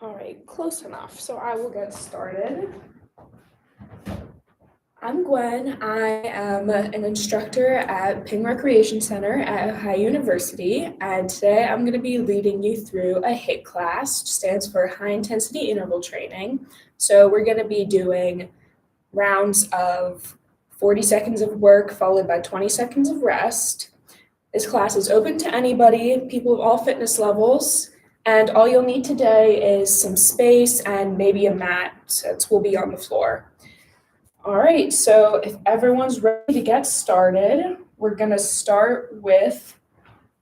All right, close enough. So I will get started. I'm Gwen. I am an instructor at Ping Recreation Center at Ohio University, and today I'm going to be leading you through a HIIT class, which stands for High Intensity Interval Training. So we're going to be doing rounds of 40 seconds of work followed by 20 seconds of rest. This class is open to anybody, people of all fitness levels, and all you'll need today is some space and maybe a mat, since we'll be on the floor. All right, so if everyone's ready to get started, we're gonna start with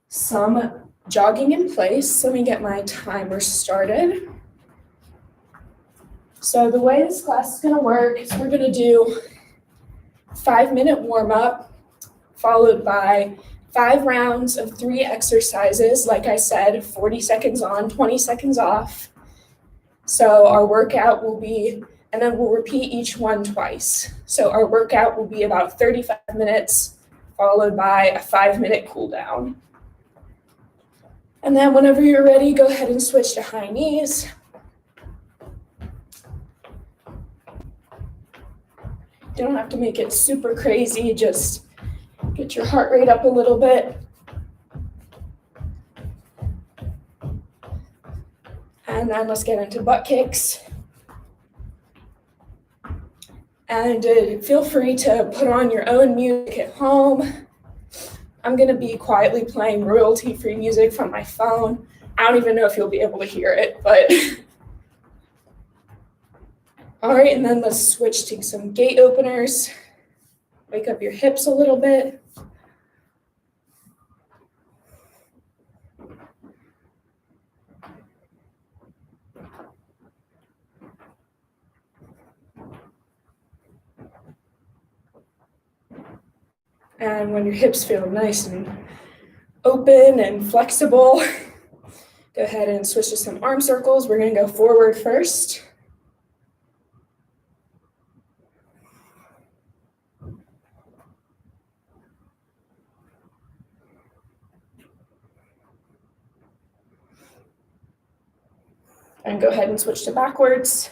some jogging in place. Let me get my timer started. So the way this class is gonna work is we're gonna do 5-minute warm-up, followed by 5 rounds of 3 exercises. Like I said, 40 seconds on, 20 seconds off. So our workout will be, and then we'll repeat each one twice. So our workout will be about 35 minutes, followed by a 5-minute cool down. And then whenever you're ready, go ahead and switch to high knees. You don't have to make it super crazy, just get your heart rate up a little bit. And then let's get into butt kicks. And feel free to put on your own music at home. I'm gonna be quietly playing royalty-free music from my phone. I don't even know if you'll be able to hear it, but. All right, and then let's switch to some gate openers. Wake up your hips a little bit. And when your hips feel nice and open and flexible, go ahead and switch to some arm circles. We're gonna go forward first. And go ahead and switch to backwards.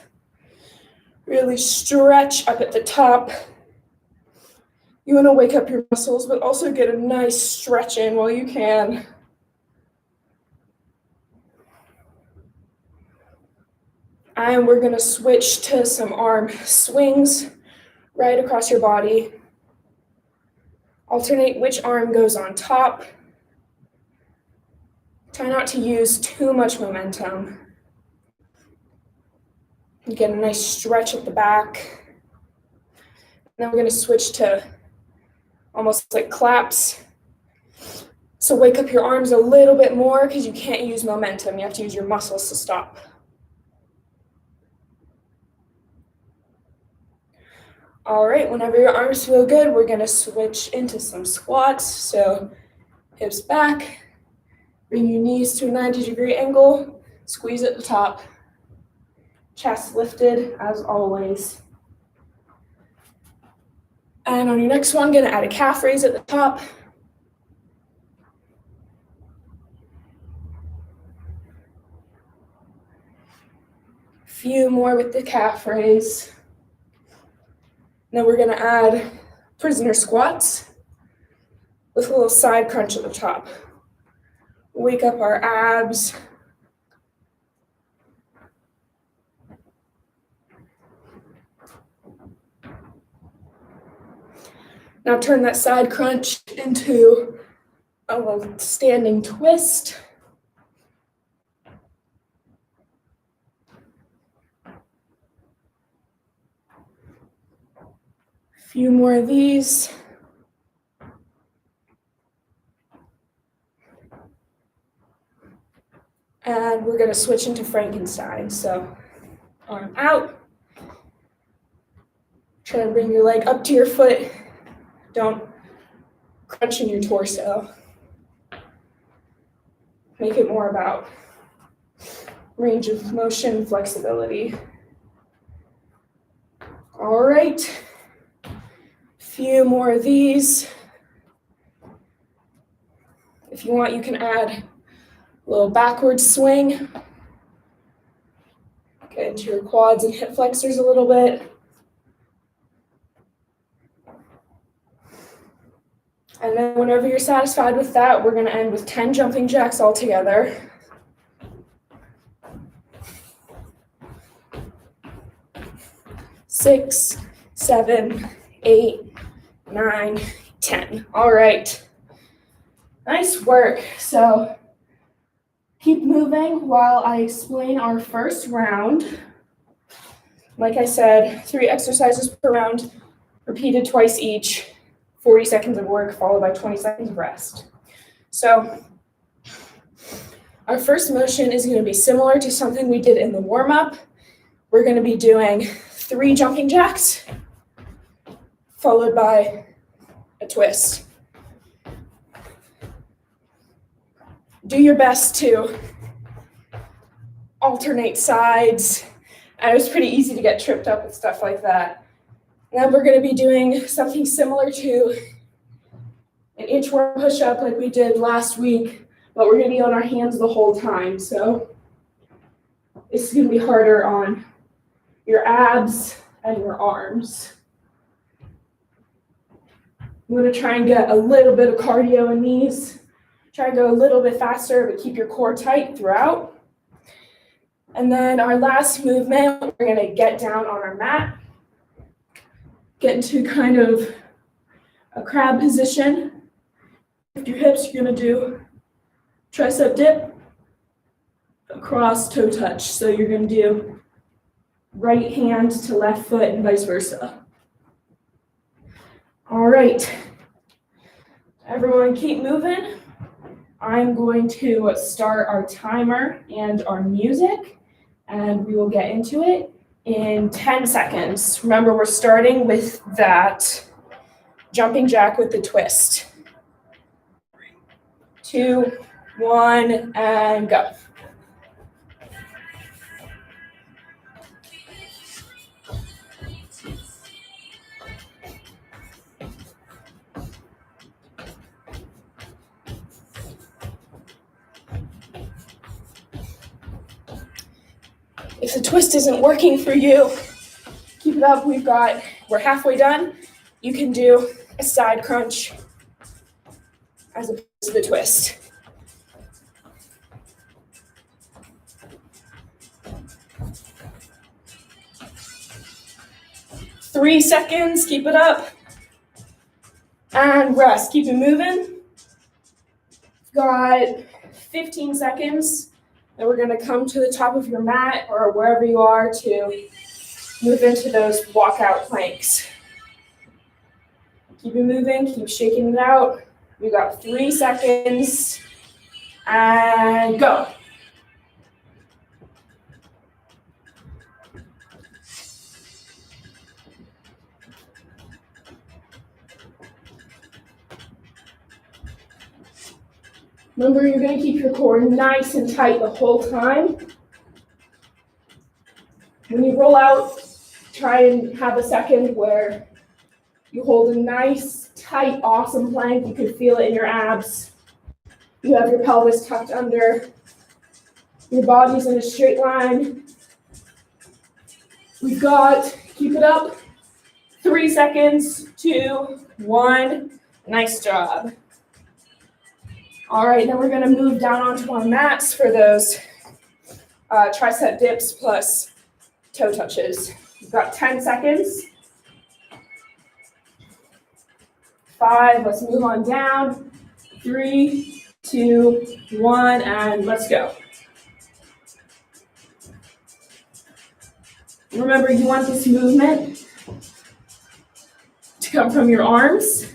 Really stretch up at the top. You want to wake up your muscles, but also get a nice stretch in while you can. And we're going to switch to some arm swings right across your body. Alternate which arm goes on top. Try not to use too much momentum. You get a nice stretch at the back. And then we're going to switch to almost like claps. So wake up your arms a little bit more because you can't use momentum. You have to use your muscles to stop. All right, whenever your arms feel good, we're gonna switch into some squats. So hips back, bring your knees to a 90-degree angle, squeeze at the top, chest lifted as always. And on your next one, gonna add a calf raise at the top. Few more with the calf raise. Then we're gonna add prisoner squats with a little side crunch at the top. Wake up our abs. Now turn that side crunch into a little standing twist. Few more of these. And we're gonna switch into Frankenstein. So arm out. Try to bring your leg up to your foot. Don't crunch in your torso. Make it more about range of motion, flexibility. All right. Few more of these. If you want, you can add a little backward swing. Get into your quads and hip flexors a little bit. And then whenever you're satisfied with that, we're going to end with 10 jumping jacks all together. 6, 7, 8, 9, 10. All right. Nice work. So keep moving while I explain our first round. Like I said, 3 exercises per round, repeated twice each, 40 seconds of work followed by 20 seconds of rest. So our first motion is going to be similar to something we did in the warm-up. We're going to be doing 3 jumping jacks, followed by a twist. Do your best to alternate sides. And it was pretty easy to get tripped up with stuff like that. And then we're going to be doing something similar to an inchworm push-up like we did last week, but we're going to be on our hands the whole time. So this is going to be harder on your abs and your arms. I'm going to try and get a little bit of cardio in these. Try and go a little bit faster, but keep your core tight throughout. And then our last movement, we're going to get down on our mat, get into kind of a crab position. Lift your hips, you're going to do tricep dip, across toe touch. So you're going to do right hand to left foot and vice versa. All right, everyone keep moving. I'm going to start our timer and our music, and we will get into it in 10 seconds. Remember, we're starting with that jumping jack with the twist. 2, 1, and go. If the twist isn't working for you, keep it up. We're halfway done. You can do a side crunch as opposed to the twist. Three seconds, keep it up. And rest, keep it moving. Got 15 seconds. And we're going to come to the top of your mat or wherever you are to move into those walkout planks. Keep it moving, keep shaking it out. We've got 3 seconds, and go. Remember, you're going to keep your core nice and tight the whole time. When you roll out, try and have a second where you hold a nice, tight, awesome plank. You can feel it in your abs. You have your pelvis tucked under. Your body's in a straight line. We've got, keep it up, 3 seconds, 2, 1. Nice job. All right, then we're going to move down onto our mats for those tricep dips plus toe touches. We've got 10 seconds. 5, let's move on down. 3, 2, 1, and let's go. Remember, you want this movement to come from your arms,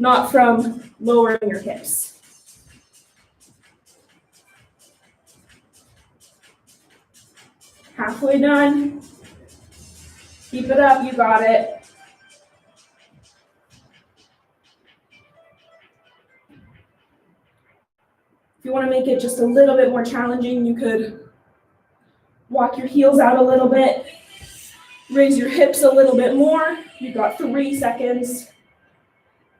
not from lowering your hips. Halfway done. Keep it up, you got it. If you want to make it just a little bit more challenging, you could walk your heels out a little bit, raise your hips a little bit more. You've got 3 seconds,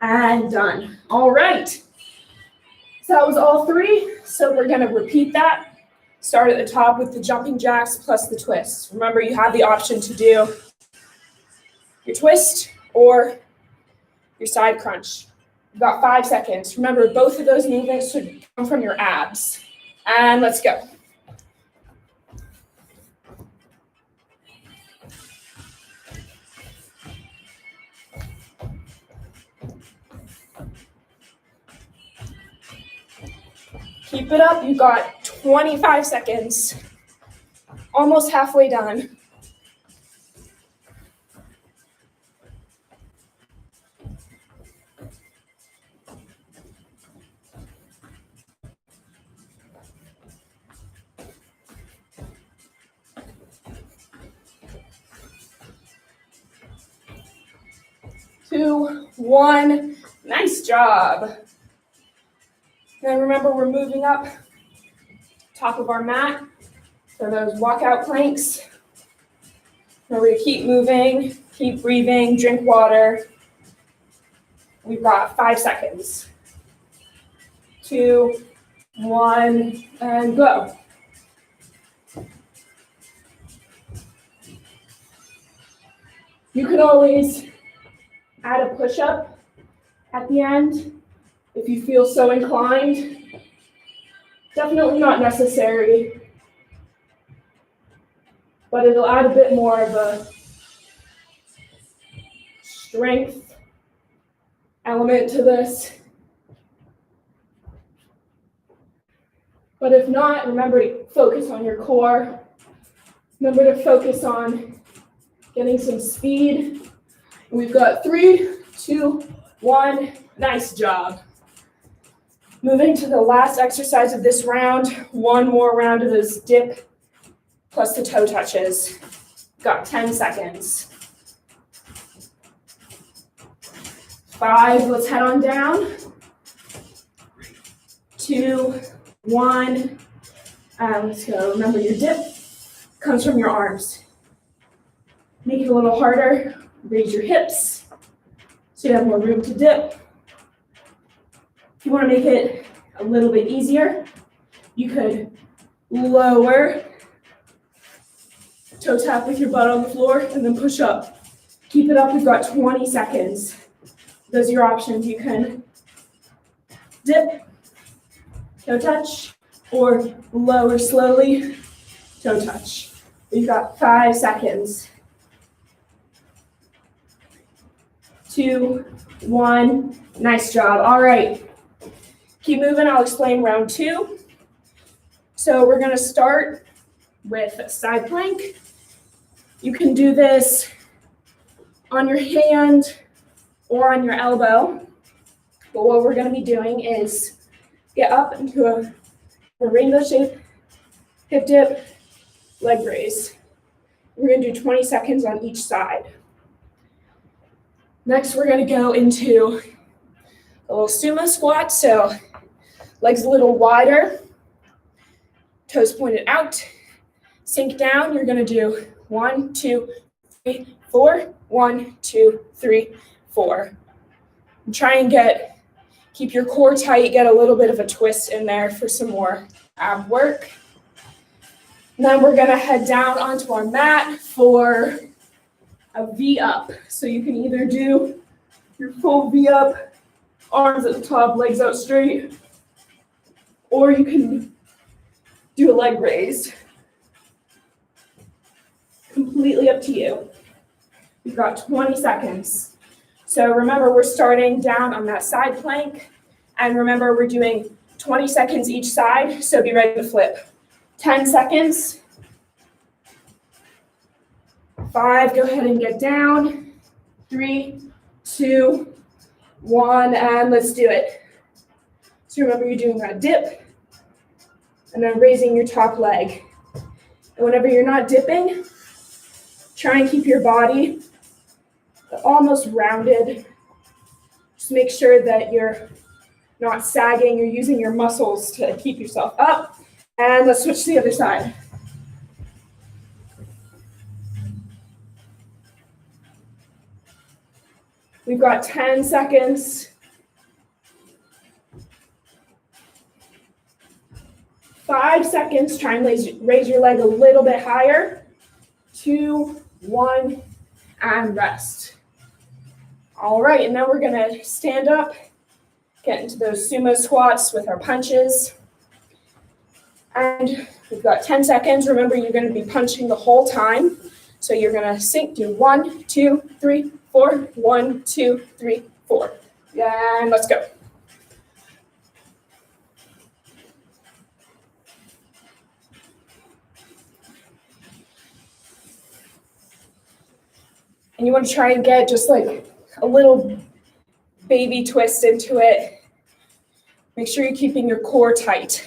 and done. All right. So that was all 3. So we're going to repeat that. Start at the top with the jumping jacks plus the twists. Remember, you have the option to do your twist or your side crunch. You've got 5 seconds. Remember, both of those movements should come from your abs. And let's go. Keep it up. You've got 25 seconds. Almost halfway done. Two, one. Nice job. And remember, we're moving up top of our mat. So those walkout planks. Remember to keep moving, keep breathing, drink water. We've got 5 seconds. 2, 1, and go. You can always add a push-up at the end if you feel so inclined. Definitely not necessary, but it'll add a bit more of a strength element to this. But if not, remember to focus on your core. Remember to focus on getting some speed. We've got 3, 2, 1. Nice job. Moving to the last exercise of this round. One more round of this dip plus the toe touches. Got 10 seconds. 5, let's head on down. 2, 1, let's go. Remember, your dip comes from your arms. Make it a little harder. Raise your hips so you have more room to dip. If you want to make it a little bit easier, you could lower, toe tap with your butt on the floor, and then push up. Keep it up. We've got 20 seconds. Those are your options. You can dip, toe touch, or lower slowly, toe touch. We've got 5 seconds. 2, 1. Nice job. All right. Keep moving. I'll explain round 2. So we're going to start with a side plank. You can do this on your hand or on your elbow. But what we're going to be doing is get up into a rainbow shape, hip dip, leg raise. We're going to do 20 seconds on each side. Next, we're going to go into a little sumo squat. So legs a little wider, toes pointed out, sink down. You're going to do 1, 2, 3, 4. 1, 2, 3, 4. And try and keep your core tight, get a little bit of a twist in there for some more ab work. And then we're going to head down onto our mat for a V up. So you can either do your full V up, arms at the top, legs out straight, or you can do a leg raise. Completely up to you. We've got 20 seconds. So remember, we're starting down on that side plank. And remember, we're doing 20 seconds each side, so be ready to flip. 10 seconds. 5, go ahead and get down. 3, 2, 1, and let's do it. So remember, you're doing that dip, and then raising your top leg. And whenever you're not dipping, try and keep your body almost rounded. Just make sure that you're not sagging. You're using your muscles to keep yourself up. And let's switch to the other side. We've got 10 seconds. 5. 5 seconds. Try and raise your leg a little bit higher. 2, 1, and rest. All right, and now we're gonna stand up, get into those sumo squats with our punches. And we've got 10 seconds. Remember, you're gonna be punching the whole time. So you're gonna do 1, 2, 3, 4, 1, 2, 3, 4. And let's go. And you want to try and get just like a little baby twist into it. Make sure you're keeping your core tight.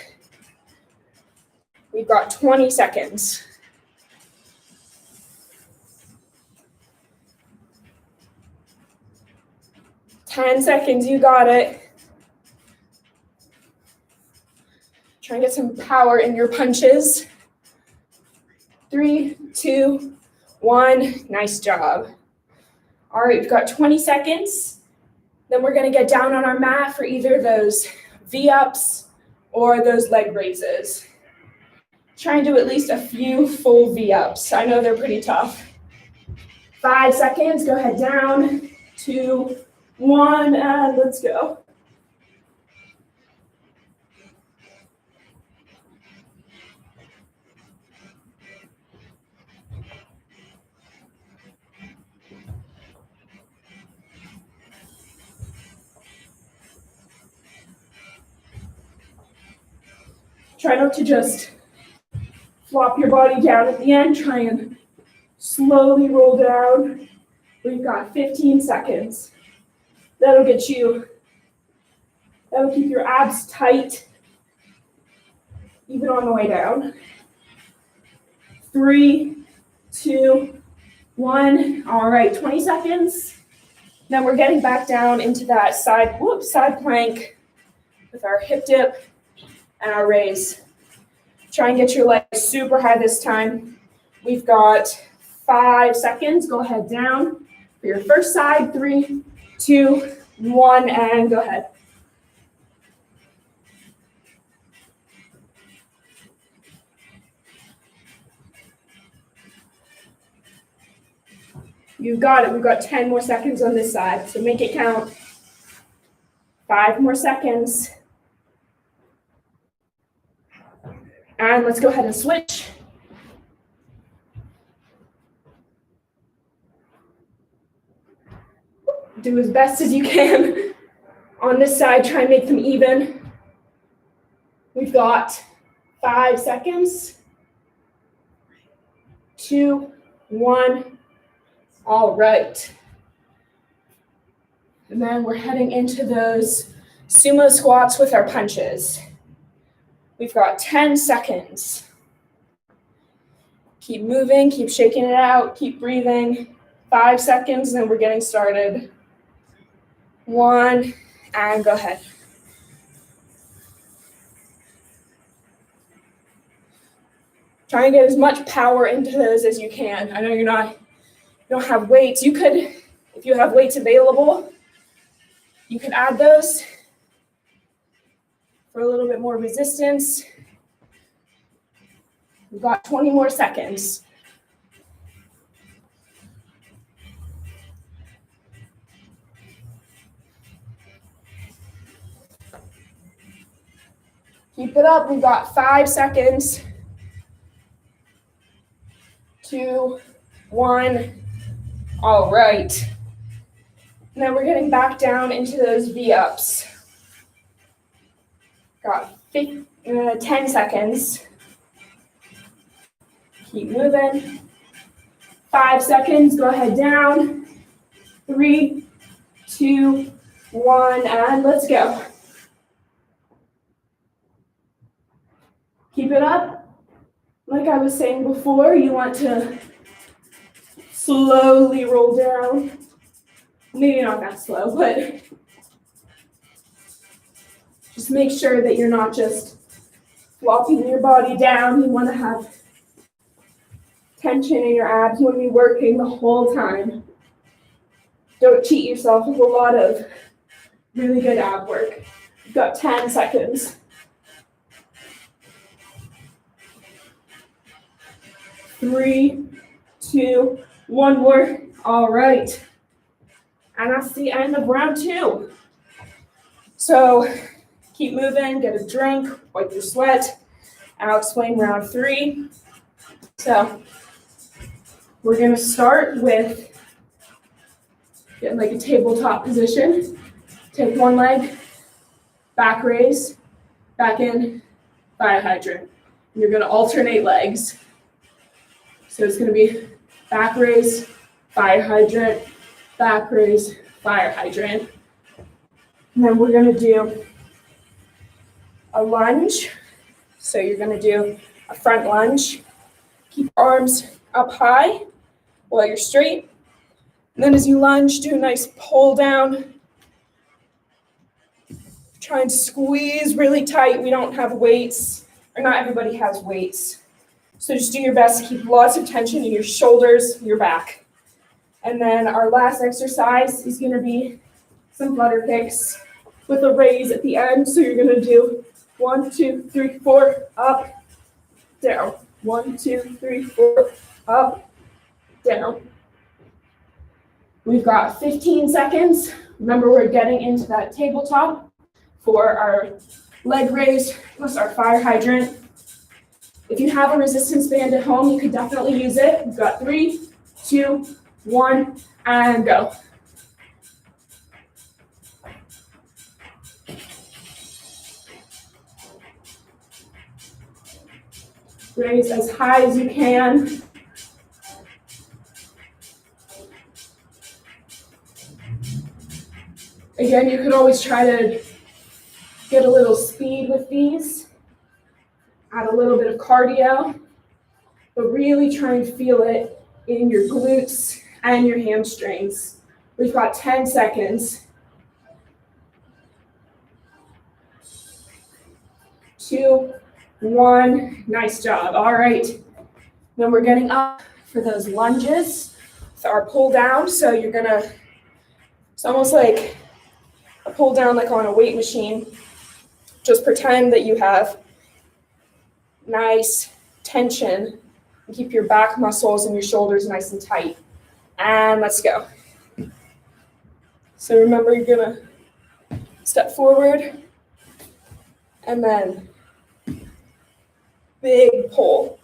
We've got 20 seconds. Ten seconds, you got it. Try and get some power in your punches. 3, 2, 1, nice job. All right, we've got 20 seconds. Then we're gonna get down on our mat for either those V-ups or those leg raises. Try and do at least a few full V-ups. I know they're pretty tough. 5 seconds, go ahead down. 2, 1, and let's go. Try not to just flop your body down at the end. Try and slowly roll down. We've got 15 seconds. That'll keep your abs tight, even on the way down. 3, 2, 1. All right, 20 seconds. Then we're getting back down into that side plank with our hip dip and our raise. Try and get your legs super high this time. We've got 5 seconds. Go ahead down for your first side. 3, 2, 1, and go ahead. You got it. We've got 10 more seconds on this side, so make it count. 5 more seconds. And let's go ahead and switch. Do as best as you can. On this side, try and make them even. We've got 5 seconds. 2, 1. All right. And then we're heading into those sumo squats with our punches. We've got 10 seconds. Keep moving, keep shaking it out, keep breathing. 5 seconds, and then we're getting started. 1, and go ahead. Try and get as much power into those as you can. I know you don't have weights. You could, if you have weights available, you could add those for a little bit more resistance. We've got 20 more seconds. Keep it up. We've got 5 seconds. 2, 1. All right. And then we're getting back down into those V-ups. Got 10 seconds. Keep moving. 5 seconds. Go ahead down. 3, 2, 1, and let's go. Keep it up. Like I was saying before, you want to slowly roll down. Maybe not that slow, but just make sure that you're not just flopping your body down. You want to have tension in your abs. You want to be working the whole time. Don't cheat yourself with a lot of really good ab work. You've got 10 seconds. 3, 2, 1 more. All right. And that's the end of round 2. So keep moving, get a drink, wipe your sweat. I'll explain round 3. So we're going to start with getting like a tabletop position. Take one leg, back raise, back in, fire hydrant. And you're going to alternate legs. So it's going to be back raise, fire hydrant, back raise, fire hydrant. And then we're going to do a lunge. So you're going to do a front lunge. Keep your arms up high while you're straight. And then as you lunge, do a nice pull down. Try and squeeze really tight. We don't have weights, or not everybody has weights. So just do your best to keep lots of tension in your shoulders, your back. And then our last exercise is going to be some flutter kicks with a raise at the end. So you're going to do 1, 2, 3, 4, up, down. 1, 2, 3, 4, up, down. We've got 15 seconds. Remember, we're getting into that tabletop for our leg raise plus our fire hydrant. If you have a resistance band at home, you could definitely use it. We've got 3, 2, 1, and go. Raise as high as you can. Again, you could always try to get a little speed with these, add a little bit of cardio, but really try and feel it in your glutes and your hamstrings. We've got 10 seconds. 2, 1, nice job. All right, then we're getting up for those lunges with our pull down. So you're gonna, it's almost like a pull down like on a weight machine. Just pretend that you have nice tension and keep your back muscles and your shoulders nice and tight. And let's go. So remember, you're gonna step forward and then big pull.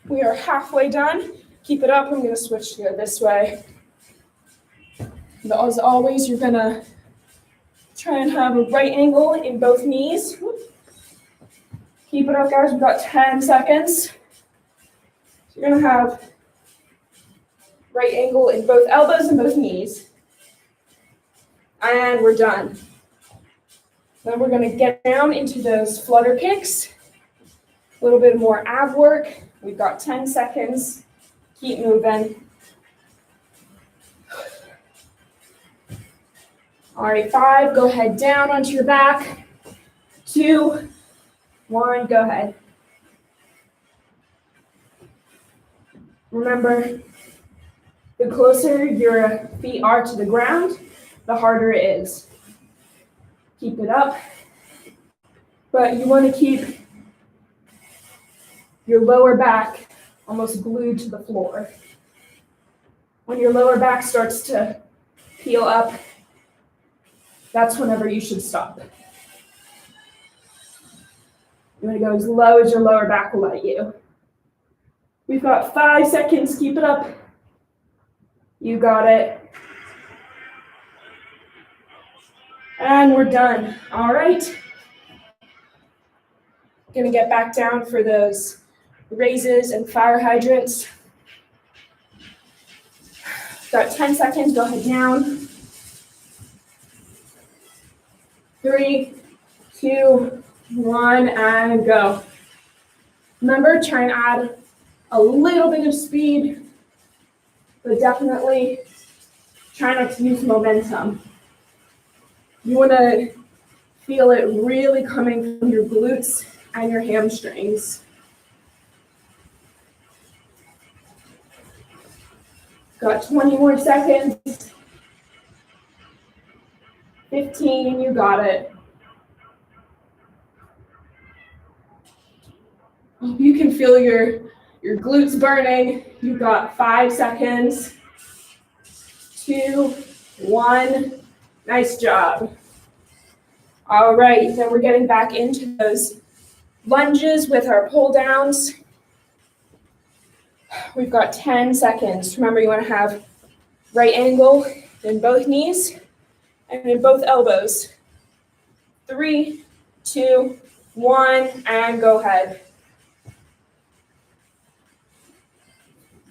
We are halfway done. Keep it up. I'm going to switch to go this way. And as always, you're going to try and have a right angle in both knees. Keep it up, guys. We've got 10 seconds. So you're going to have right angle in both elbows and both knees. And we're done. Then we're going to get down into those flutter kicks. A little bit more ab work. We've got 10 seconds. Keep moving. All right, 5, go ahead down onto your back. 2, 1, go ahead. Remember, the closer your feet are to the ground, the harder it is. Keep it up. But you want to keep your lower back almost glued to the floor. When your lower back starts to peel up, that's whenever you should stop. You want to go as low as your lower back will let you. We've got 5 seconds. Keep it up. You got it. And we're done. All right. Gonna get back down for those raises and fire hydrants. Got 10 seconds. Go ahead down. 3, 2, 1, and go. Remember, try and add a little bit of speed, but definitely try not to use momentum. You want to feel it really coming from your glutes and your hamstrings. Got 20 more seconds. 15, you got it. Hope you can feel your glutes burning. You've got 5 seconds. 2, 1. Nice job. All right, then we're getting back into those lunges with our pull downs. We've got 10 seconds. Remember, you want to have right angle in both knees and in both elbows. 3, 2, 1, and go ahead.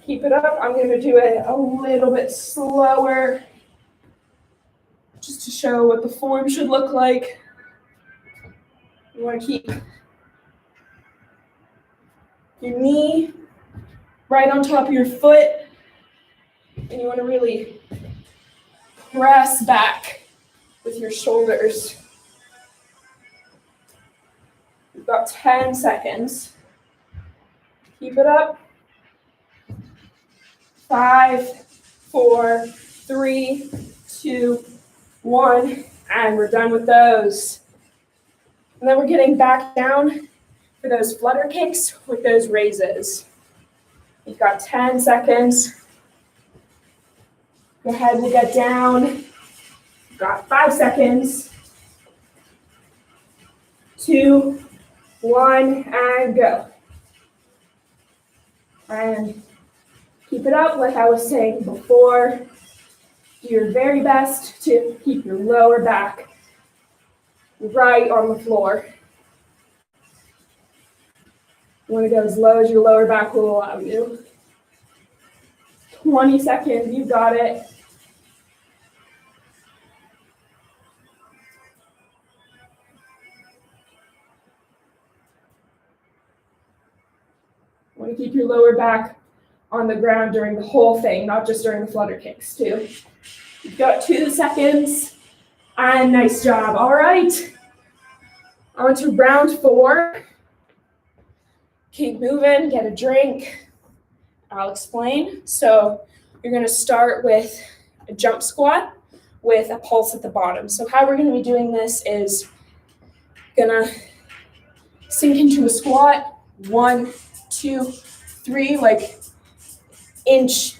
Keep it up. I'm going to do it a little bit slower just to show what the form should look like. You want to keep your knee right on top of your foot, and you want to really press back with your shoulders. You've got 10 seconds. Keep it up. 5, 4, 3, 2, 1, and we're done with those. And then we're getting back down for those flutter kicks with those raises. You've got 10 seconds. Go ahead, we'll get down. You've got 5 seconds. 2, 1, and go. And keep it up, like I was saying before. Do your very best to keep your lower back right on the floor. You want to go as low as your lower back will allow you. 20 seconds, you got it. You want to keep your lower back on the ground during the whole thing, not just during the flutter kicks too. You've got 2 seconds, and nice job. All right, on to round 4. Keep moving, get a drink. I'll explain. So you're gonna start with a jump squat with a pulse at the bottom. So how we're gonna be doing this is gonna sink into a squat, 1, 2, 3, like inch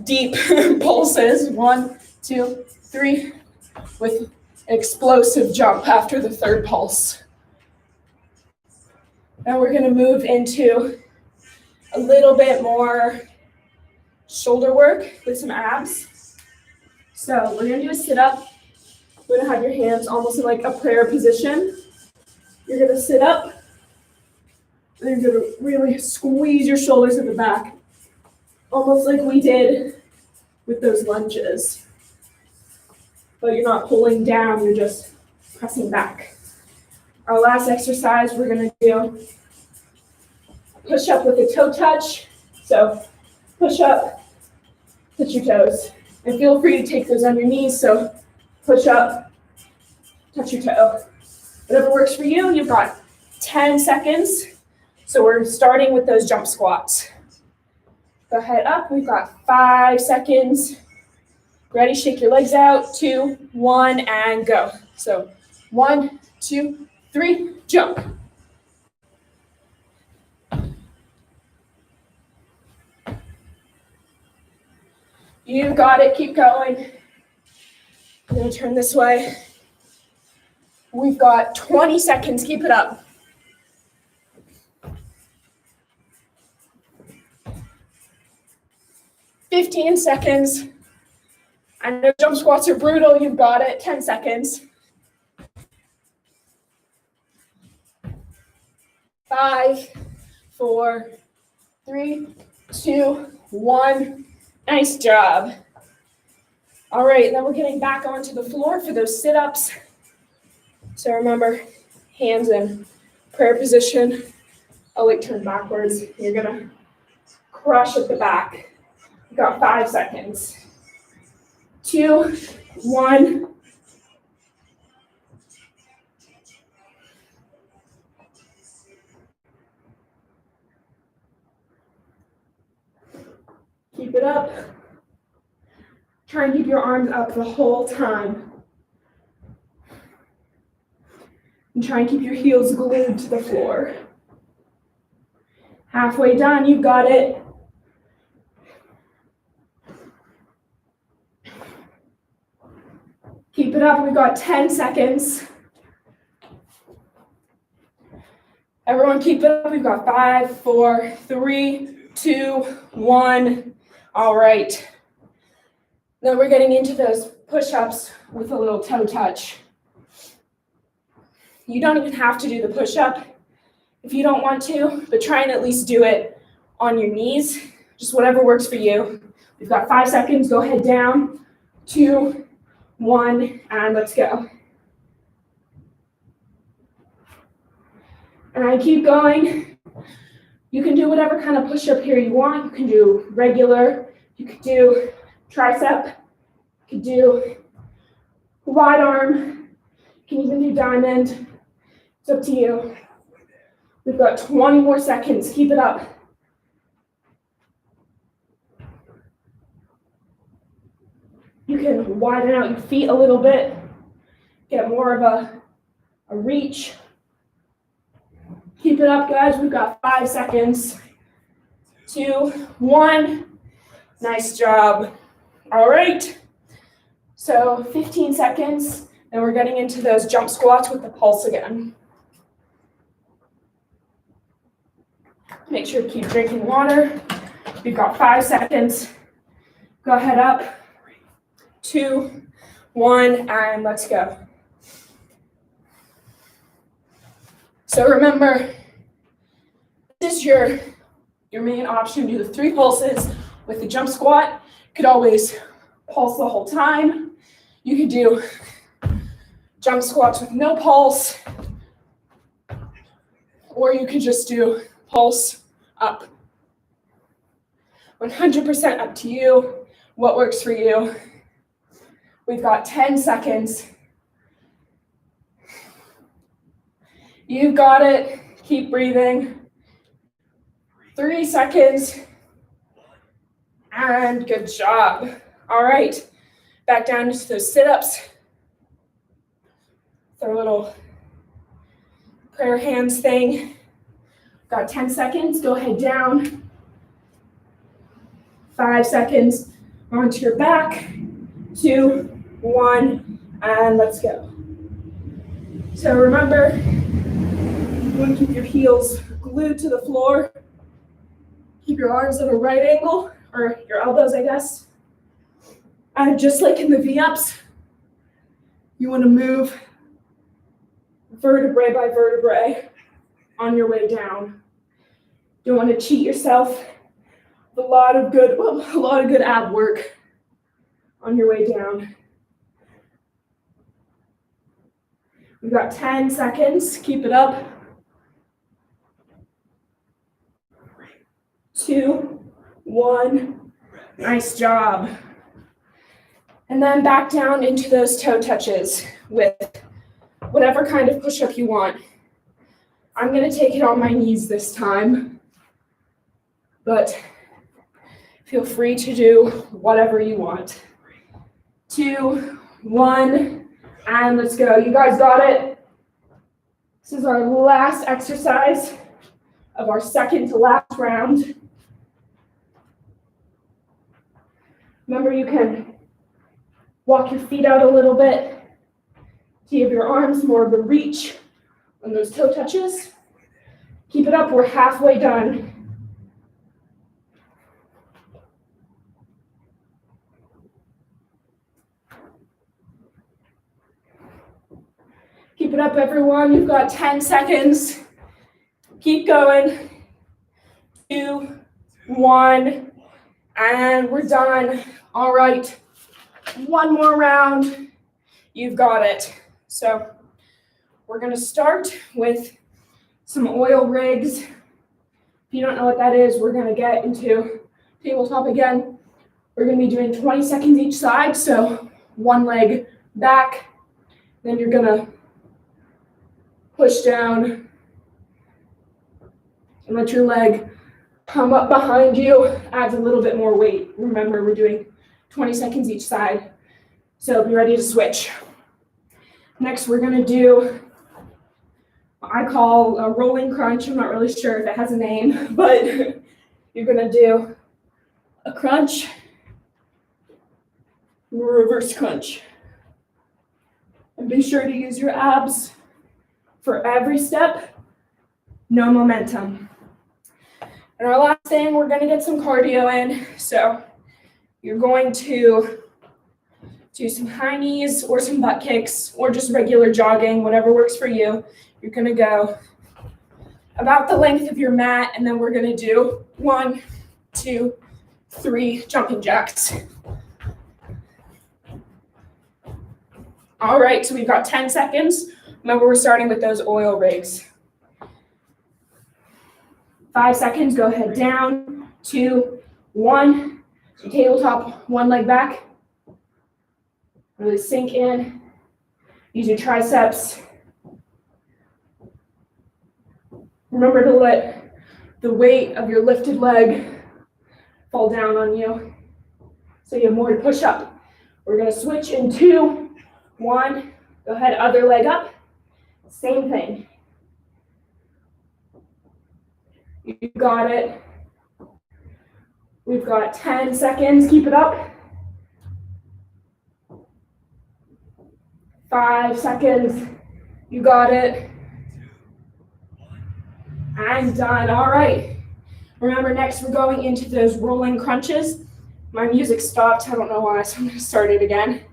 deep pulses, 1, 2, 3, with an explosive jump after the third pulse. Now we're gonna move into a little bit more shoulder work with some abs. So we're gonna do a sit-up. You're gonna have your hands almost in like a prayer position. You're gonna sit up, and you're gonna really squeeze your shoulders at the back, almost like we did with those lunges. But you're not pulling down, you're just pressing back. Our last exercise, we're gonna do push up with a toe touch. So push up, touch your toes. And feel free to take those on your knees, so push up, touch your toe. Whatever works for you, you've got 10 seconds. So we're starting with those jump squats. Go ahead up, we've got 5 seconds. Ready, shake your legs out, 2, 1, and go. So 1, 2, 3, jump. You got it, keep going. I'm gonna turn this way. We've got 20 seconds, keep it up. "15 seconds. I know jump squats are brutal, you've got it, 10 seconds. 5, 4, 3, 2, 1. Nice job. All right, then we're getting back onto the floor for those sit-ups. So remember, hands in prayer position. I'll like turn backwards. You're gonna crush at the back. You've got 5 seconds. 2, 1. Keep it up. Try and keep your arms up the whole time. And try and keep your heels glued to the floor. Halfway done, you got it. Keep it up, we've got 10 seconds. Everyone keep it up, we've got 5, 4, 3, 2, 1. All right. Then we're getting into those push-ups with a little toe touch. You don't even have to do the push-up if you don't want to, but try and at least do it on your knees, just whatever works for you. We've got 5 seconds, go head down, 2, 1, and let's go. And keep going. You can do whatever kind of push-up here you want. You can do regular, you could do tricep, you could do wide arm, you can even do diamond. It's up to you. We've got 20 more seconds, keep it up. You can widen out your feet a little bit, get more of a reach. Keep it up, guys. We've got 5 seconds. 2, 1. Nice job. All right. So 15 seconds, and we're getting into those jump squats with the pulse again. Make sure to keep drinking water. We've got 5 seconds. Go ahead up. 2, 1, and let's go. So remember, this is your main option. Do the 3 pulses with the jump squat. You could always pulse the whole time. You could do jump squats with no pulse, or you could just do pulse up. 100% up to you, what works for you. We've got 10 seconds. You've got it. Keep breathing. 3 seconds. And good job. All right. Back down into those sit-ups. Our little prayer hands thing. Got 10 seconds. Go ahead down. 5 seconds. Onto your back. 2, 1, and let's go. So remember, you want to keep your heels glued to the floor. Keep your arms at a right angle, or your elbows, I guess. And just like in the V-ups, you want to move vertebrae by vertebrae on your way down. You don't want to cheat yourself. A lot of good ab work on your way down. We've got 10 seconds. Keep it up. 2, 1. Nice job. And then back down into those toe touches with whatever kind of push-up you want. I'm going to take it on my knees this time, but feel free to do whatever you want. 2, 1, and let's go. You guys got it. This is our last exercise of our second to last round. Remember, you can walk your feet out a little bit. Give your arms more of a reach on those toe touches. Keep it up. We're halfway done. Keep it up, everyone. You've got 10 seconds. Keep going. 2, 1, and we're done. All right. One more round. You've got it. So we're going to start with some oil rigs. If you don't know what that is, we're going to get into tabletop again. We're going to be doing 20 seconds each side. So one leg back, then you're going to push down and let your leg come up behind you. Adds a little bit more weight. Remember, we're doing 20 seconds each side. So be ready to switch. Next, we're going to do I call a rolling crunch. I'm not really sure if it has a name, but you're gonna do a crunch, reverse crunch. And be sure to use your abs for every step, no momentum. And our last thing, we're gonna get some cardio in. So you're going to do some high knees or some butt kicks or just regular jogging, whatever works for you. You're gonna go about the length of your mat, and then we're gonna do 1, 2, 3 jumping jacks. All right, so we've got 10 seconds. Remember, we're starting with those oil rigs. 5 seconds, go ahead, down, 2, 1. Tabletop, one leg back. Really sink in. Use your triceps. Remember to let the weight of your lifted leg fall down on you so you have more to push up. We're gonna switch in 2, 1. Go ahead, other leg up. Same thing. You got it. We've got 10 seconds, keep it up. 5 seconds, you got it. I'm done, all right. Remember, next we're going into those rolling crunches. My music stopped, I don't know why, so I'm gonna start it again.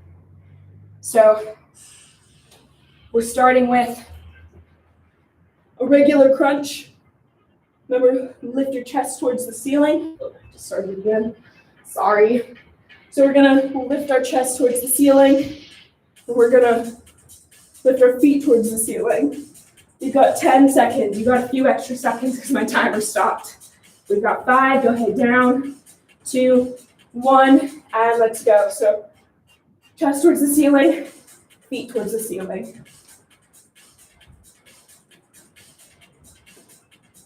So, we're starting with a regular crunch. Remember, lift your chest towards the ceiling. Oh, I just started again, sorry. So we're gonna lift our chest towards the ceiling. And we're gonna lift our feet towards the ceiling. You've got 10 seconds. You got a few extra seconds because my timer stopped. We've got 5, go ahead, down, 2, 1, and let's go. So chest towards the ceiling, feet towards the ceiling.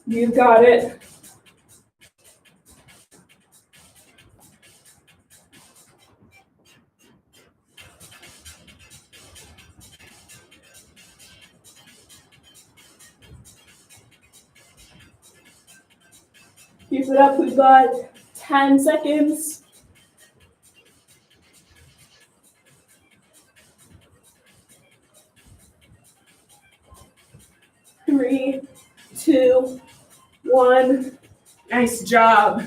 You've got it. Keep it up, we've got 10 seconds. Three, 2, 1. Nice job.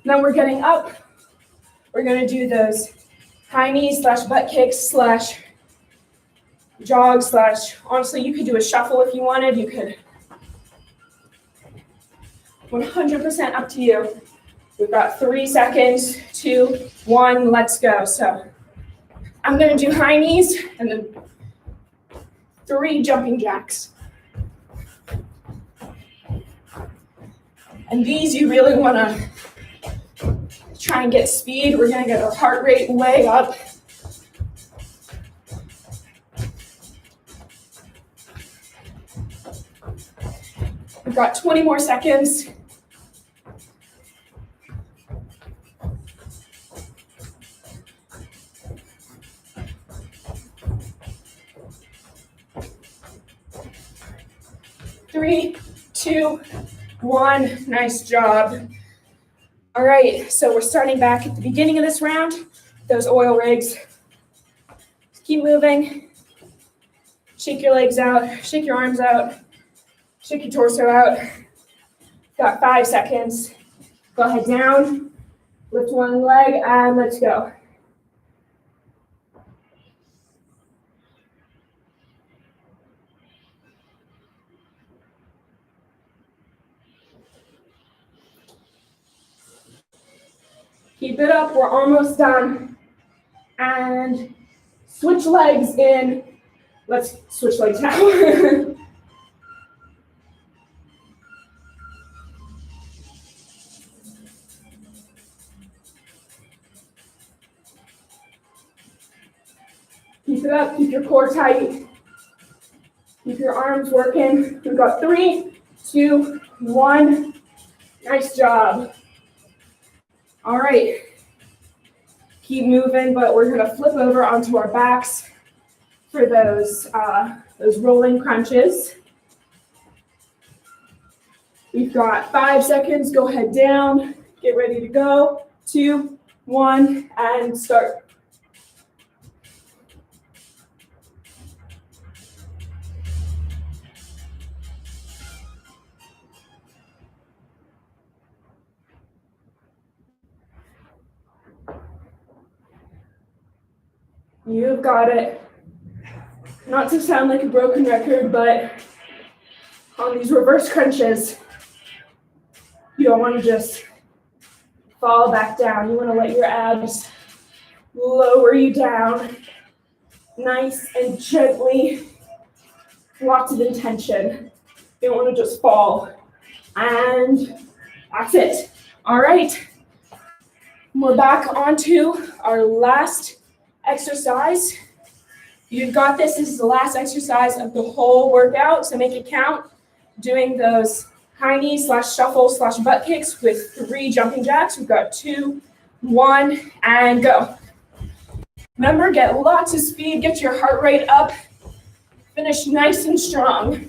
Then we're getting up. We're gonna do those high knees / butt kicks / jog / honestly, you could do a shuffle if you wanted. You could 100% up to you. We've got 3 seconds, 2, 1, let's go. So I'm gonna do high knees and then 3 jumping jacks. And these you really wanna try and get speed. We're gonna get our heart rate way up. We've got 20 more seconds. Three, 2, 1, nice job. All right, so we're starting back at the beginning of this round, those oil rigs. Just keep moving. Shake your legs out, shake your arms out, shake your torso out. Got 5 seconds. Go ahead, down, lift one leg, and let's go. Keep it up, we're almost done. And switch legs in. Let's switch legs now. Keep it up, keep your core tight. Keep your arms working. We've got 3, 2, 1. Nice job. All right. Keep moving, but we're gonna flip over onto our backs for those rolling crunches. We've got 5 seconds. Go ahead down. Get ready to go. 2, 1, and start. You've got it. Not to sound like a broken record, but on these reverse crunches, you don't want to just fall back down. You want to let your abs lower you down, nice and gently, lots of intention. You don't want to just fall. And that's it. All right. We're back onto our last exercise. You've got this. This is the last exercise of the whole workout, so make it count. Doing those high knee / shuffle / butt kicks with 3 jumping jacks. We've got 2, 1, and go. Remember, get lots of speed, get your heart rate up. Finish nice and strong.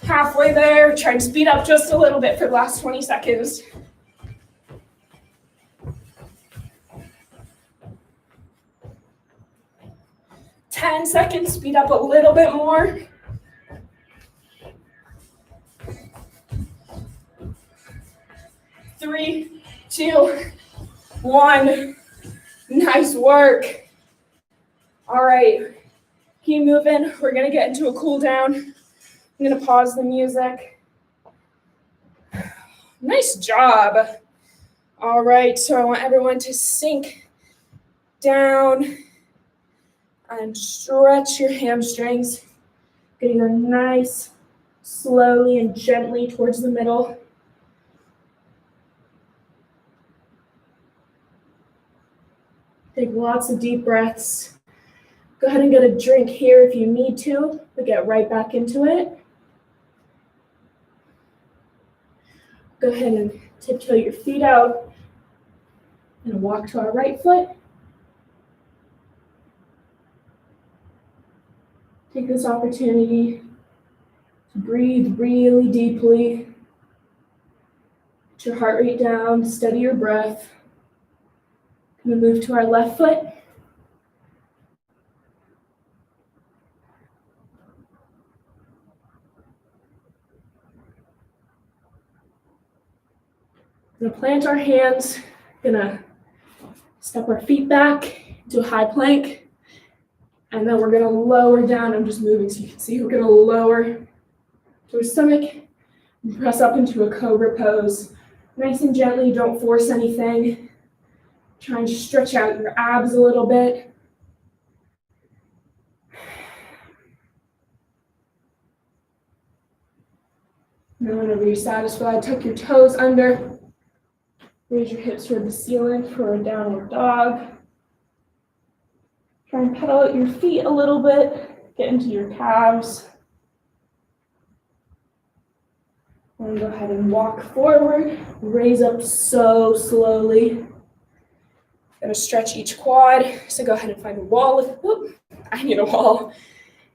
Halfway there, try and speed up just a little bit for the last 20 seconds. Ten seconds, speed up a little bit more. 3, 2, 1. Nice work. All right, keep moving. We're gonna get into a cool down. I'm gonna pause the music. Nice job. All right, so I want everyone to sink down and stretch your hamstrings. Getting her nice, slowly and gently towards the middle. Take lots of deep breaths. Go ahead and get a drink here if you need to, but get right back into it. Go ahead and tiptoe your feet out and walk to our right foot. Take this opportunity to breathe really deeply. Get your heart rate down, steady your breath. We're going to move to our left foot. We're going to plant our hands. Going to step our feet back into a high plank. And then we're going to lower down. I'm just moving so you can see. We're going to lower to our stomach and press up into a cobra pose. Nice and gently, don't force anything. Try and stretch out your abs a little bit. And then whenever you're satisfied, tuck your toes under. Raise your hips toward the ceiling for a downward dog. Try and pedal out your feet a little bit. Get into your calves. And go ahead and walk forward. Raise up so slowly. Gonna stretch each quad. So go ahead and find a wall. I need a wall.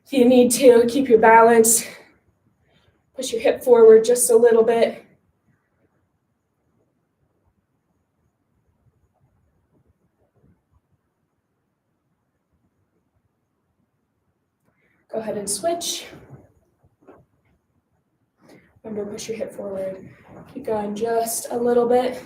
If you need to, keep your balance. Push your hip forward just a little bit. Go ahead and switch. Remember, push your hip forward. Keep going just a little bit.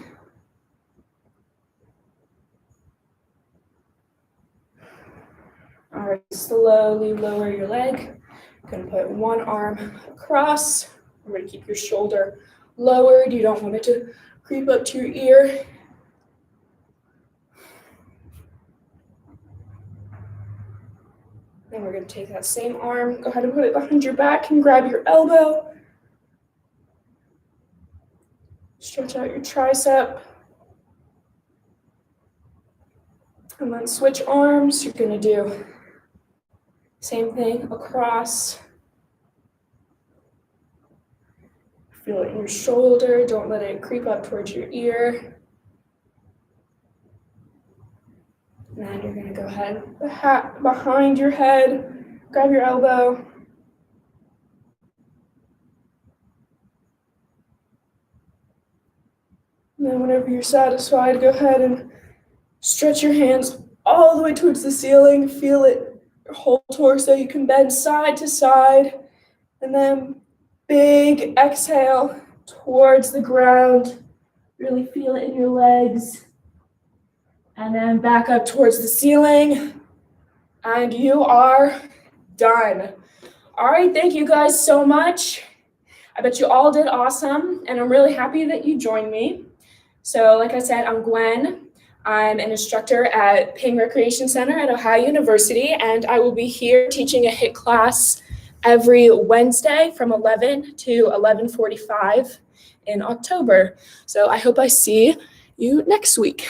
All right, slowly lower your leg. You're going to put one arm across. Remember to keep your shoulder lowered. You don't want it to creep up to your ear. Then we're going to take that same arm, go ahead and put it behind your back and grab your elbow. Stretch out your tricep. And then switch arms. You're going to do same thing across. Feel it in your shoulder. Don't let it creep up towards your ear. And then you're gonna go ahead behind your head, grab your elbow. And then whenever you're satisfied, go ahead and stretch your hands all the way towards the ceiling. Feel it, your whole torso. You can bend side to side. And then big exhale towards the ground. Really feel it in your legs. And then back up towards the ceiling. And you are done. All right, thank you guys so much. I bet you all did awesome, and I'm really happy that you joined me. So like I said, I'm Gwen. I'm an instructor at Ping Recreation Center at Ohio University, and I will be here teaching a HIIT class every Wednesday from 11 to 11:45 in October. So I hope I see you next week.